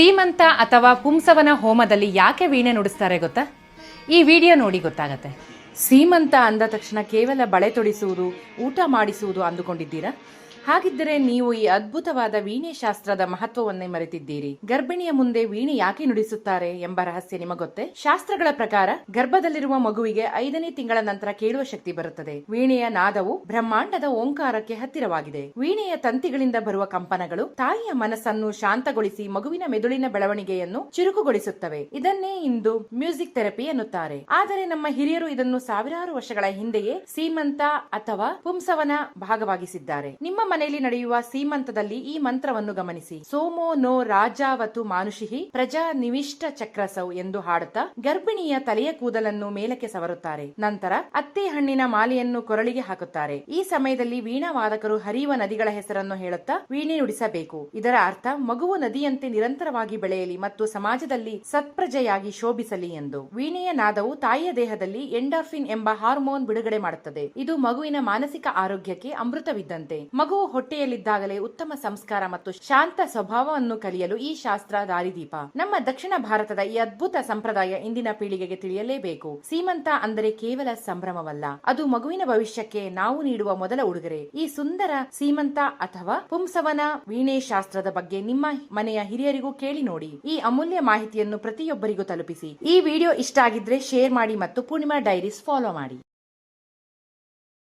ಸೀಮಂತ ಅಥವಾ ಪುಂಸವನ ಹೋಮದಲ್ಲಿ ಯಾಕೆ ವೀಣೆ ನುಡಿಸ್ತಾರೆ ಗೊತ್ತಾ? ಈ ವಿಡಿಯೋ ನೋಡಿ ಗೊತ್ತಾಗತ್ತೆ. ಸೀಮಂತ ಅಂದ ತಕ್ಷಣ ಕೇವಲ ಬಳೆ ತೊಡಿಸುವುದು, ಊಟ ಮಾಡಿಸುವುದು ಅಂದುಕೊಂಡಿದ್ದೀರಾ? ಹಾಗಿದ್ದರೆ ನೀವು ಈ ಅದ್ಭುತವಾದ ವೀಣೆ ಶಾಸ್ತ್ರದ ಮಹತ್ವವನ್ನೇ ಮರೆತಿದ್ದೀರಿ. ಗರ್ಭಿಣಿಯ ಮುಂದೆ ವೀಣೆ ಯಾಕೆ ನುಡಿಸುತ್ತಾರೆ ಎಂಬ ರಹಸ್ಯ ನಿಮಗೊತ್ತೇ? ಶಾಸ್ತ್ರಗಳ ಪ್ರಕಾರ ಗರ್ಭದಲ್ಲಿರುವ ಮಗುವಿಗೆ 5ನೇ ತಿಂಗಳ ನಂತರ ಕೇಳುವ ಶಕ್ತಿ ಬರುತ್ತದೆ. ವೀಣೆಯ ನಾದವು ಬ್ರಹ್ಮಾಂಡದ ಓಂಕಾರಕ್ಕೆ ಹತ್ತಿರವಾಗಿದೆ. ವೀಣೆಯ ತಂತಿಗಳಿಂದ ಬರುವ ಕಂಪನಗಳು ತಾಯಿಯ ಮನಸ್ಸನ್ನು ಶಾಂತಗೊಳಿಸಿ ಮಗುವಿನ ಮೆದುಳಿನ ಬೆಳವಣಿಗೆಯನ್ನು ಚುರುಕುಗೊಳಿಸುತ್ತವೆ. ಇದನ್ನೇ ಇಂದು ಮ್ಯೂಸಿಕ್ ಥೆರಪಿ ಎನ್ನುತ್ತಾರೆ. ಆದರೆ ನಮ್ಮ ಹಿರಿಯರು ಇದನ್ನು ಸಾವಿರಾರು ವರ್ಷಗಳ ಹಿಂದೆಯೇ ಸೀಮಂತ ಅಥವಾ ಪುಂಸವನ ಭಾಗವಾಗಿಸಿದ್ದಾರೆ. ನಿಮ್ಮ ಮನೆಯಲ್ಲಿ ನಡೆಯುವ ಸೀಮಂತದಲ್ಲಿ ಈ ಮಂತ್ರವನ್ನು ಗಮನಿಸಿ. ಸೋಮೋ ನೋ ರಾಜಾವತು ಮಾನುಷಿಹಿ ಪ್ರಜಾ ನಿವಿಷ್ಟ ಚಕ್ರಸೌ ಎಂದು ಹಾಡುತ್ತಾ ಗರ್ಭಿಣಿಯ ತಲೆಯ ಕೂದಲನ್ನು ಮೇಲಕ್ಕೆ ಸವರುತ್ತಾರೆ. ನಂತರ ಅತ್ತೆ ಹಣ್ಣಿನ ಮಾಲೆಯನ್ನು ಕೊರಳಿಗೆ ಹಾಕುತ್ತಾರೆ. ಈ ಸಮಯದಲ್ಲಿ ವೀಣಾ ವಾದಕರು ಹರಿಯುವ ನದಿಗಳ ಹೆಸರನ್ನು ಹೇಳುತ್ತಾ ವೀಣೆ ನುಡಿಸಬೇಕು. ಇದರ ಅರ್ಥ ಮಗುವು ನದಿಯಂತೆ ನಿರಂತರವಾಗಿ ಬೆಳೆಯಲಿ ಮತ್ತು ಸಮಾಜದಲ್ಲಿ ಸತ್ಪ್ರಜೆಯಾಗಿ ಶೋಭಿಸಲಿ ಎಂದು. ವೀಣೆಯ ನಾದವು ತಾಯಿಯ ದೇಹದಲ್ಲಿ ಎಂಡಾರ್ಫಿನ್ ಎಂಬ ಹಾರ್ಮೋನ್ ಬಿಡುಗಡೆ ಮಾಡುತ್ತದೆ. ಇದು ಮಗುವಿನ ಮಾನಸಿಕ ಆರೋಗ್ಯಕ್ಕೆ ಅಮೃತವಿದ್ದಂತೆ. ಮಗುವು ಹೊಟ್ಟೆಯಲ್ಲಿದ್ದಾಗಲೇ ಉತ್ತಮ ಸಂಸ್ಕಾರ ಮತ್ತು ಶಾಂತ ಸ್ವಭಾವವನ್ನು ಕಲಿಯಲು ಈ ಶಾಸ್ತ್ರ ದಾರಿದೀಪ. ನಮ್ಮ ದಕ್ಷಿಣ ಭಾರತದ ಈ ಅದ್ಭುತ ಸಂಪ್ರದಾಯ ಇಂದಿನ ಪೀಳಿಗೆಗೆ ತಿಳಿಯಲೇಬೇಕು. ಸೀಮಂತ ಅಂದರೆ ಕೇವಲ ಸಂಭ್ರಮವಲ್ಲ, ಅದು ಮಗುವಿನ ಭವಿಷ್ಯಕ್ಕೆ ನಾವು ನೀಡುವ ಮೊದಲ ಉಡುಗೊರೆ. ಈ ಸುಂದರ ಸೀಮಂತ ಅಥವಾ ಪುಂಸವನ ವೀಣೆ ಶಾಸ್ತ್ರದ ಬಗ್ಗೆ ನಿಮ್ಮ ಮನೆಯ ಹಿರಿಯರಿಗೂ ಕೇಳಿ ನೋಡಿ. ಈ ಅಮೂಲ್ಯ ಮಾಹಿತಿಯನ್ನು ಪ್ರತಿಯೊಬ್ಬರಿಗೂ ತಲುಪಿಸಿ. ಈ ವಿಡಿಯೋ ಇಷ್ಟ ಆಗಿದ್ರೆ ಶೇರ್ ಮಾಡಿ ಮತ್ತು ಪೂರ್ಣಿಮಾ ಡೈರೀಸ್ ಫಾಲೋ ಮಾಡಿ.